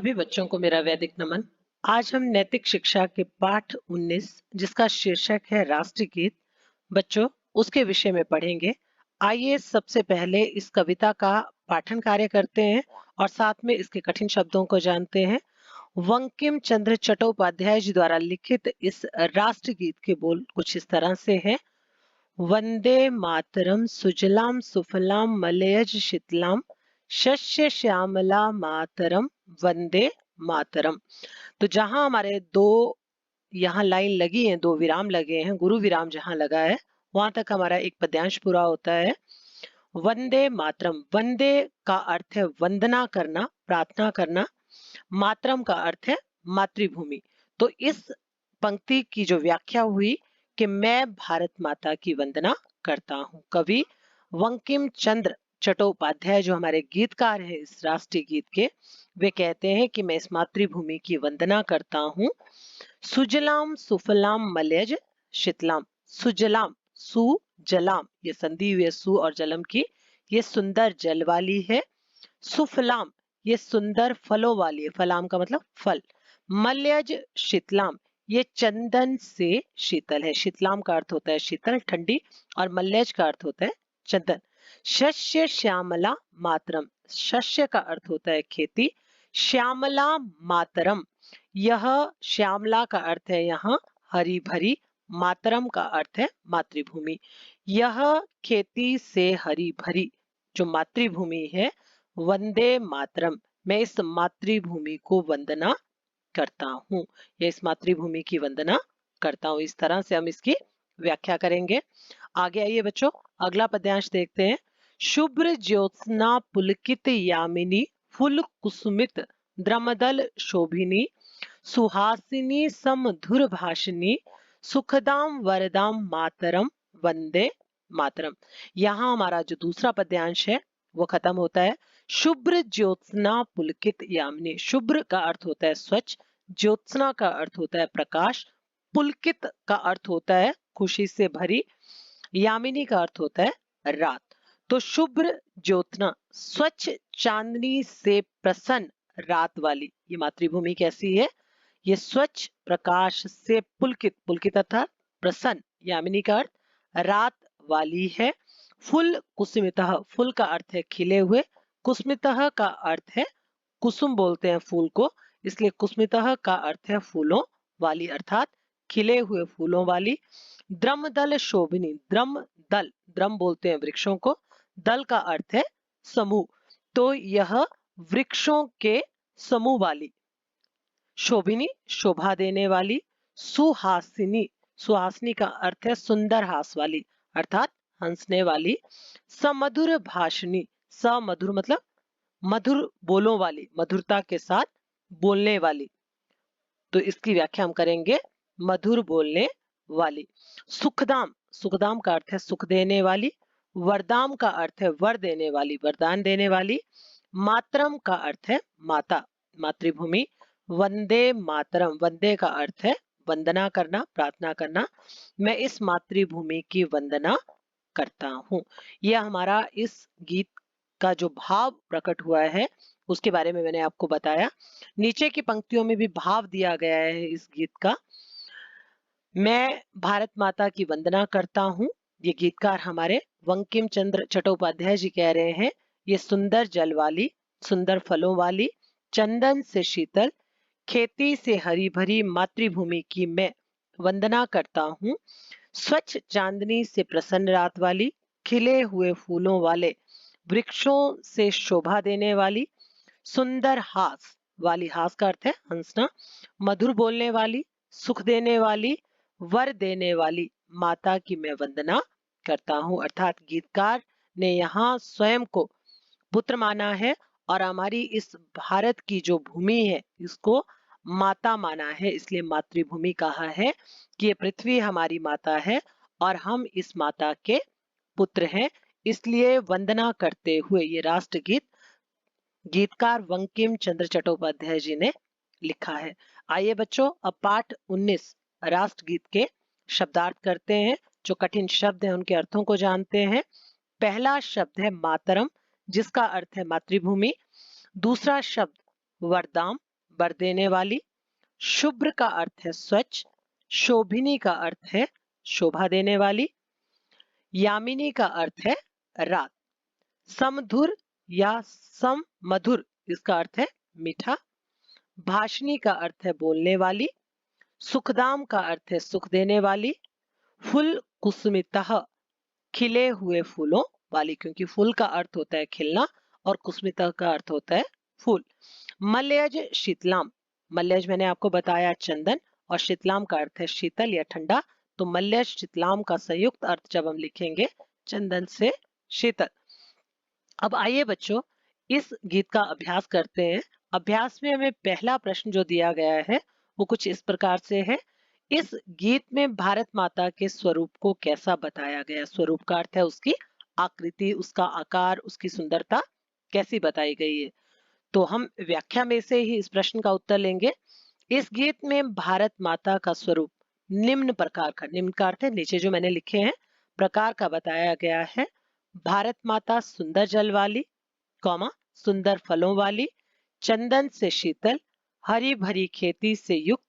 सभी बच्चों को मेरा वैदिक नमन। आज हम नैतिक शिक्षा के पाठ 19 जिसका शीर्षक है राष्ट्रगीत बच्चों उसके विषय में पढ़ेंगे। आइए सबसे पहले इस कविता का पाठन कार्य करते हैं और साथ में इसके कठिन शब्दों को जानते हैं। बंकिम चंद्र चट्टोपाध्याय जी द्वारा लिखित इस राष्ट्रगीत के बोल कुछ इस तरह से हैं। वंदे मातरम सुजलाम सुफलाम मलयज शीतलाम शस्य श्यामला मातरम वंदे मातरम। तो जहां हमारे दो यहाँ लाइन लगी है, दो विराम लगे हैं, गुरु विराम जहां लगा है वहां तक हमारा एक पद्यांश पूरा होता है। वंदे मातरम, वंदे का अर्थ है वंदना करना, प्रार्थना करना। मातरम का अर्थ है मातृभूमि। तो इस पंक्ति की जो व्याख्या हुई कि मैं भारत माता की वंदना करता हूँ। कवि बंकिम चंद्र चट्टोपाध्याय जो हमारे गीतकार हैं इस राष्ट्रीय गीत के, वे कहते हैं कि मैं इस मातृभूमि की वंदना करता हूँ। सुजलाम सुफलाम मलयज शीतलाम। सुजलाम, सुजलाम, ये संधि हुई है सु और जलम की, ये सुंदर जल वाली है। सुफलाम, ये सुंदर फलों वाली है, फलाम का मतलब फल। मलयज शीतलाम, ये चंदन से शीतल है। शीतलाम का अर्थ होता है शीतल, ठंडी, और मलयज का अर्थ होता है चंदन। शस्य श्यामला मातरम, शस्य का अर्थ होता है खेती। श्यामला मातरम, यह श्यामला का अर्थ है यहाँ हरी भरी, मातरम का अर्थ है मातृभूमि। यह खेती से हरी भरी जो मातृभूमि है, वंदे मातरम, मैं इस मातृभूमि को वंदना करता हूँ, या इस मातृभूमि की वंदना करता हूँ। इस तरह से हम इसकी व्याख्या करेंगे। आगे आइए बच्चों, अगला पद्यांश देखते हैं। शुभ्र ज्योत्सना पुलकित यामिनी फुल कुसुमित द्रमदल शोभिनी सुहासिनी समधुर भाषिनी सुखदाम वरदाम मातरम वंदे मातरम। यहाँ हमारा जो दूसरा पद्यांश है वो खत्म होता है। शुभ्र ज्योत्सना पुलकित यामिनी, शुभ्र का अर्थ होता है स्वच्छ, ज्योत्सना का अर्थ होता है प्रकाश, पुलकित का अर्थ होता है खुशी से भरी, यामिनी का अर्थ होता है रात। तो शुभ्र ज्योत्सना, स्वच्छ चांदनी से प्रसन्न रात वाली ये मातृभूमि कैसी है? ये स्वच्छ प्रकाश से पुलकित, पुलकित अर्थात प्रसन्न, यामिनी का अर्थ रात वाली है। फुल कुसुमितः, फुल का अर्थ है खिले हुए, कुसुमितः का अर्थ है कुसुम बोलते हैं फूल को, इसलिए कुसुमितः का अर्थ है फूलों वाली अर्थात खिले हुए फूलों वाली। द्रमदल शोभिनी, द्रम दल, द्रम बोलते हैं वृक्षों को, दल का अर्थ है समूह, तो यह वृक्षों के समूह वाली। शोभिनी, शोभा देने वाली। सुहासिनी, सुहासिनी का अर्थ है सुंदर हास वाली अर्थात हंसने वाली। समधुर भाषिनी, समधुर मतलब मधुर बोलों वाली, मधुरता के साथ बोलने वाली, तो इसकी व्याख्या हम करेंगे मधुर बोलने वाली। सुखदाम, सुखदाम का अर्थ है सुख देने वाली। वरदाम का अर्थ है वर देने वाली, वरदान देने वाली। मातरम का अर्थ है माता, मातृभूमि। वंदे मातरम, वंदे का अर्थ है वंदना करना, प्रार्थना करना, मैं इस मातृभूमि की वंदना करता हूँ। यह हमारा इस गीत का जो भाव प्रकट हुआ है उसके बारे में मैंने आपको बताया। नीचे की पंक्तियों में भी भाव दिया गया है इस गीत का। मैं भारत माता की वंदना करता हूँ, ये गीतकार हमारे बंकिम चंद्र चट्टोपाध्याय जी कह रहे हैं। ये सुंदर जल वाली, सुंदर फलों वाली, चंदन से शीतल, खेती से हरी भरी मातृभूमि की मैं वंदना करता हूँ। स्वच्छ चांदनी से प्रसन्न रात वाली, खिले हुए फूलों वाले वृक्षों से शोभा देने वाली, सुंदर हास वाली, हास का अर्थ है हंसना, मधुर बोलने वाली, सुख देने वाली, वर देने वाली माता की मैं वंदना करता हूँ। अर्थात गीतकार ने यहाँ स्वयं को पुत्र माना है और हमारी इस भारत की जो भूमि है इसको माता माना है, इसलिए मातृभूमि कहा है कि ये पृथ्वी हमारी माता है और हम इस माता के पुत्र हैं, इसलिए वंदना करते हुए ये राष्ट्रगीत गीतकार बंकिम चंद्र चट्टोपाध्याय जी ने लिखा है। आइए बच्चों, अब पाठ 19 राष्ट्रगीत के शब्दार्थ करते हैं। जो कठिन शब्द हैं उनके अर्थों को जानते हैं। पहला शब्द है मातरम, जिसका अर्थ है मातृभूमि। दूसरा शब्द वरदाम, वर देने वाली। शुभ्र का अर्थ है स्वच्छ। शोभिनी का अर्थ है शोभा देने वाली। यामिनी का अर्थ है रात। समधुर या सममधुर इसका अर्थ है मीठा। भाषणी का अर्थ है बोलने वाली। सुखदाम का अर्थ है सुख देने वाली। फुल कुसुमितः खिले हुए फूलों वाली, क्योंकि फूल का अर्थ होता है खिलना और कुसुमितः का अर्थ होता है फूल। मलयज शीतलाम, मलयज मैंने आपको बताया चंदन और शीतलाम का अर्थ है शीतल या ठंडा, तो मलयज शीतलाम का संयुक्त अर्थ जब हम लिखेंगे चंदन से शीतल। अब आइए बच्चों इस गीत का अभ्यास करते हैं। अभ्यास में हमें पहला प्रश्न जो दिया गया है वो कुछ इस प्रकार से है। इस गीत में भारत माता के स्वरूप को कैसा बताया गया? स्वरूप का अर्थ है उसकी आकृति, उसका आकार, उसकी सुंदरता कैसी बताई गई है। तो हम व्याख्या में से ही इस प्रश्न का उत्तर लेंगे। इस गीत में भारत माता का स्वरूप निम्न प्रकार का, निम्न का अर्थ है नीचे जो मैंने लिखे हैं प्रकार का बताया गया है। भारत माता सुंदर जल वाली, कौमा सुंदर फलों वाली, चंदन से शीतल, हरी भरी खेती से युक्त,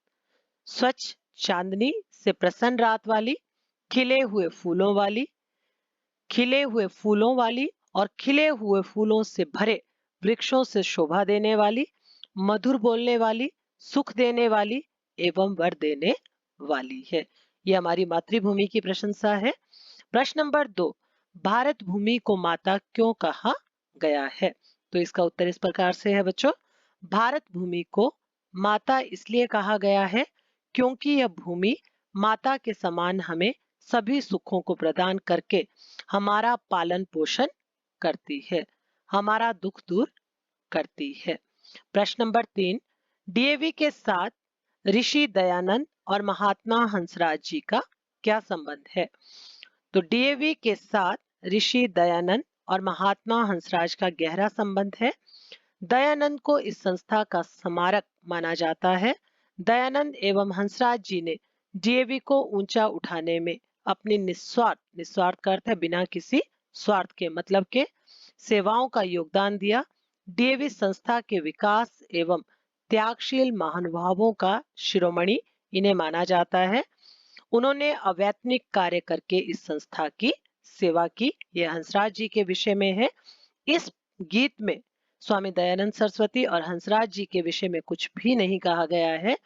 स्वच्छ चांदनी से प्रसन्न रात वाली, खिले हुए फूलों वाली, खिले हुए फूलों वाली और खिले हुए फूलों से भरे वृक्षों से शोभा देने वाली, मधुर बोलने वाली, सुख देने वाली एवं वर देने वाली है। ये हमारी मातृभूमि की प्रशंसा है। प्रश्न नंबर 2, भारत भूमि को माता क्यों कहा गया है? तो इसका उत्तर इस प्रकार से है बच्चों। भारत भूमि को माता इसलिए कहा गया है क्योंकि यह भूमि माता के समान हमें सभी सुखों को प्रदान करके हमारा पालन पोषण करती है, हमारा दुख दूर करती है। प्रश्न नंबर 3, डीएवी के साथ ऋषि दयानंद और महात्मा हंसराज जी का क्या संबंध है? तो डीएवी के साथ ऋषि दयानंद और महात्मा हंसराज का गहरा संबंध है। दयानंद को इस संस्था का स्मारक माना जाता है। दयानंद एवं हंसराज जी ने डीएवी को ऊंचा उठाने में अपनी निस्वार्थ, निस्वार्थ का अर्थ है बिना किसी स्वार्थ के, मतलब के सेवाओं का योगदान दिया। डीएवी संस्था के विकास एवं त्यागशील महानुभावों का शिरोमणि इन्हें माना जाता है। उन्होंने अवैतनिक कार्य करके इस संस्था की सेवा की। यह हंसराज जी के विषय में है। इस गीत में स्वामी दयानंद सरस्वती और हंसराज जी के विषय में कुछ भी नहीं कहा गया है,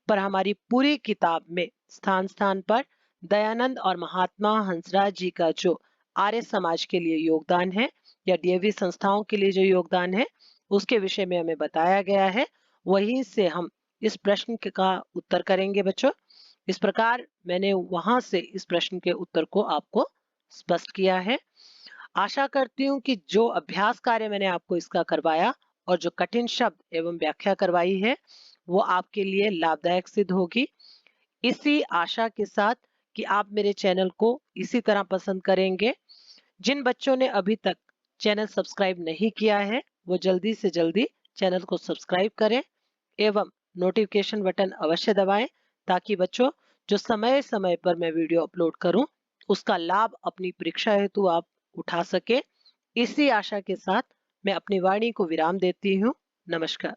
पर हमारी पूरी किताब में स्थान स्थान पर दयानंद और महात्मा हंसराज जी का जो आर्य समाज के लिए योगदान है या डीएवी संस्थाओं के लिए जो योगदान है उसके विषय में हमें बताया गया है। वहीं से हम इस प्रश्न का उत्तर करेंगे बच्चों। इस प्रकार मैंने वहां से इस प्रश्न के उत्तर को आपको स्पष्ट किया है। आशा करती हूँ कि जो अभ्यास कार्य मैंने आपको इसका करवाया और जो कठिन शब्द एवं व्याख्या करवाई है वो आपके लिए लाभदायक सिद्ध होगी। इसी आशा के साथ कि आप मेरे चैनल को इसी तरह पसंद करेंगे। जिन बच्चों ने अभी तक चैनल सब्सक्राइब नहीं किया है वो जल्दी से जल्दी चैनल को सब्सक्राइब करें एवं नोटिफिकेशन बटन अवश्य दबाएं, ताकि बच्चों जो समय समय पर मैं वीडियो अपलोड करूं उसका लाभ अपनी परीक्षा हेतु आप उठा सके। इसी आशा के साथ मैं अपनी वाणी को विराम देती हूँ। नमस्कार।